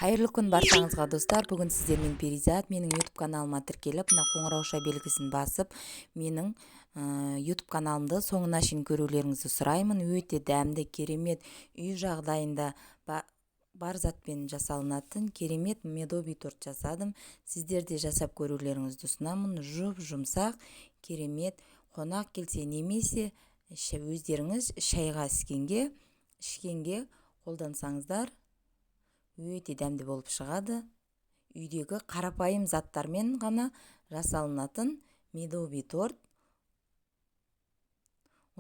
Қайырлы күн баршаңызға достар. Бүгін сіздермен Перизат менің YouTube каналыма тіркеліп, мына қоңырауша белгісін басып, менің YouTube каналымды соңына шейін көрулеріңізді сұраймын. Өте дәмді, керемет, үй жағдайында бар затпен жасалынатын керемет медоби торт жасадым. Сіздер де жасап көрулеріңізді ұсынамын. Жұмсақ, керемет, қонақ келсе немесе өздеріңіз шайға ішкенге қолдансаңыздар өте дәмді болып шығады. Үйдегі қарапайым заттармен ғана жасалынатын медоби торт.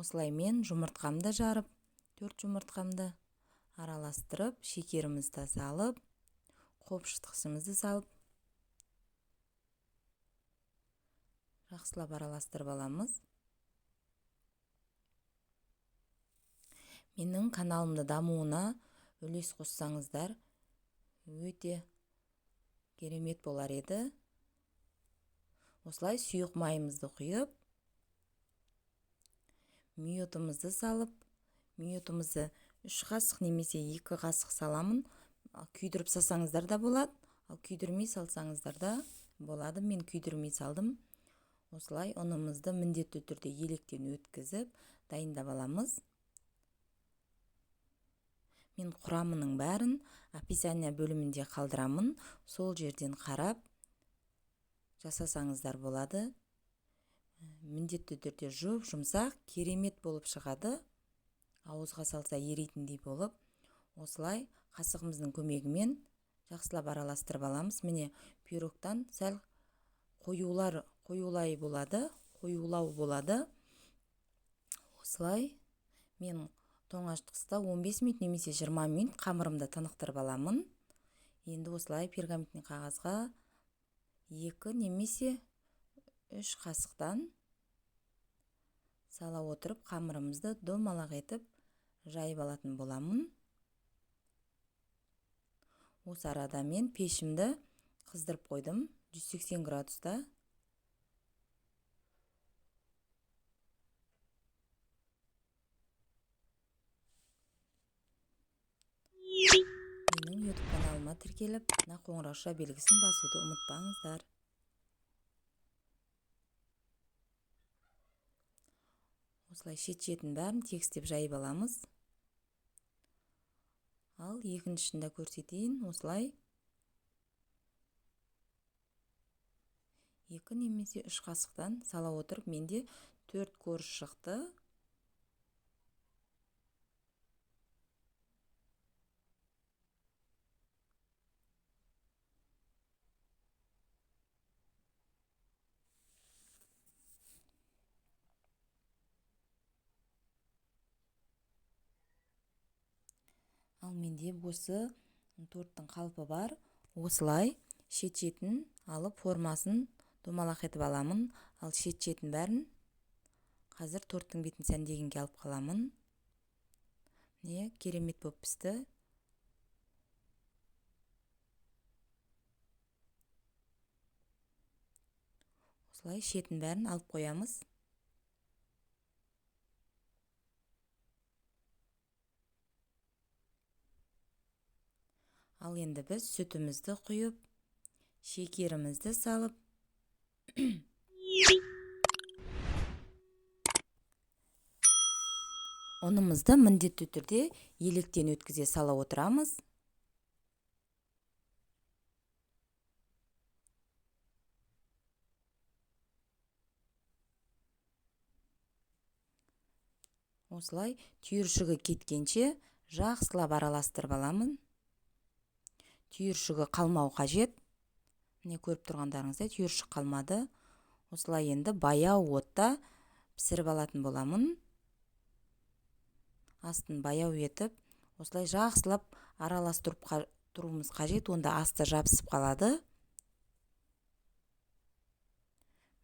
Осылай мен жұмыртқамды жарып, 4 жұмыртқамды араластырып, шекерімізді салып, қопшытқышымызды салып, жақсылап араластырып аламыз. Менің каналымды дамуына үлес қоссаңыздар, өте керемет болар еді. Осылай сұйық майымызды құйып, мүйотымызды салып, мүйотымызды 3 қасық немесе 2 қасық саламын. Күйдіріп салсаңыздар да болады, ал күйдірмей салсаңыздар да болады. Мен күйдірмей салдым. Осылай ұнымызды міндетті түрде електен өткізіп, дайындап аламыз. Мен құрамының бәрін описание бөлімінде қалдырамын. Сол жерден қарап жасасаңыздар болады. Міндетті түрде жұмсақ, керемет болып шығады. Ауызға салса ерейтіндей болып. Осылай қасығымыздың көмегімен жақсылап араластырып аламыз. Міне пирогтан сәл қоюлау болады. Осылай мен тоңазытқышта 15 минут немесе 20 минут қамырымды тынықтырып аламын. Енді осылай пергаментный қағазға 2 немесе 3 қасықтан сала отырып, қамырымызды домалақ етіп жайып алатын боламын. Осы арада мен пешімді қыздырып қойдым 180 градуста. Менің YouTube каналыма тіркеліп, қоңырауша белгісін басуды ұмытпаңыздар. Осылай шет-шетін бәрін тегістеп жайып аламыз. Ал екіншісін де көрсетейін. Осылай 2 немесе 3 қасықтан сала отырып, менде 4 корж шықты. Ал менде осы торттың қалпы бар. Осылай шет-шетін алып формасын домалақ етіп аламын. Ал шет-шетін бәрін қазір торттың бетін сәндегенге алып қаламын. Не керемет болып пісті. Осылай шетін бәрін алып қоямыз. Ал енді біз сүтімізді құйып, шекерімізді салып, ұнымызды міндетті түрде електен өткізе сала отырамыз. Осылай түйіршігі кеткенше жақсылап араластырып аламын. Түйіршігі қалмау қажет. Міне көріп тұрғандарыңыздай түйіршік қалмады. Осылай енді баяу отта пісіріп алатын боламын. Астын баяу етіп, осылай жақсылап араластырып тұруымыз қажет. Онда асты жабысып қалады.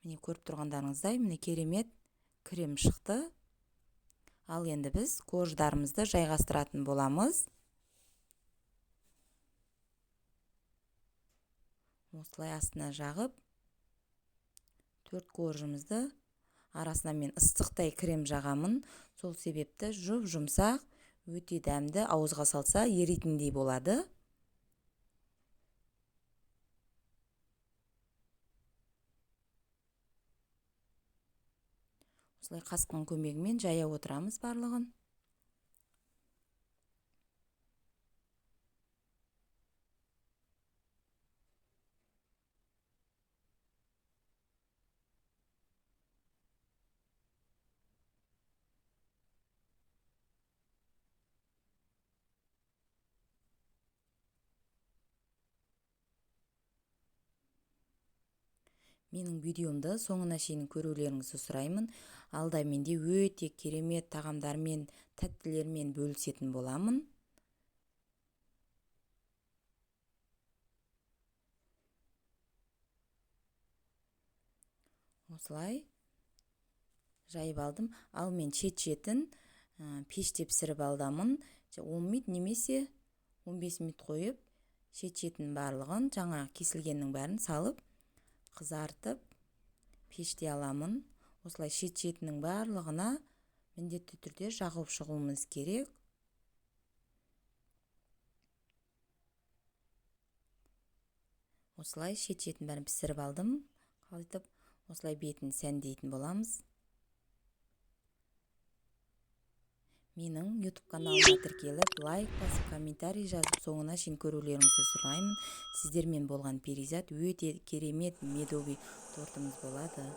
Міне көріп тұрғандарыңыздай, міне керемет крем шықты. Ал енді біз корждарымызды жайғастыратын боламыз. Осылай астына жағып, 4 коржымызды арасына мен ыстықтай крем жағамын. Сол себепті жұмсақ, өте дәмді, ауызға салса ерейтіндей болады. осылай қасқың көмегімен жая отырамыз барлығын. Менің видеомды соңына шейін көрулеріңізді сұраймын. Алда менде өте керемет тағамдармен, тәттілермен бөлісетін боламын. Осылай жайып алдым. Ал мен шет-шетін пеште пісіріп алдамын. 10 минут немесе 15 минут қойып, шет-шетін барлығын, жаңа кесілгеннің бәрін салып, қызартып, пеште аламын. Осылай шет-шетінің барлығына міндетті түрде жағып шығуымыз керек. Осылай шет-шетін бәрін пісіріп алдым. Қалайтып, осылай бетін сәндейтін боламыз. Менің YouTube каналыма тіркеліп, лайк басып, комментарий жазып, соңына шейін көрулеріңізді сұраймын. Сіздермен болған перизат өте керемет медовый тортымыз болады.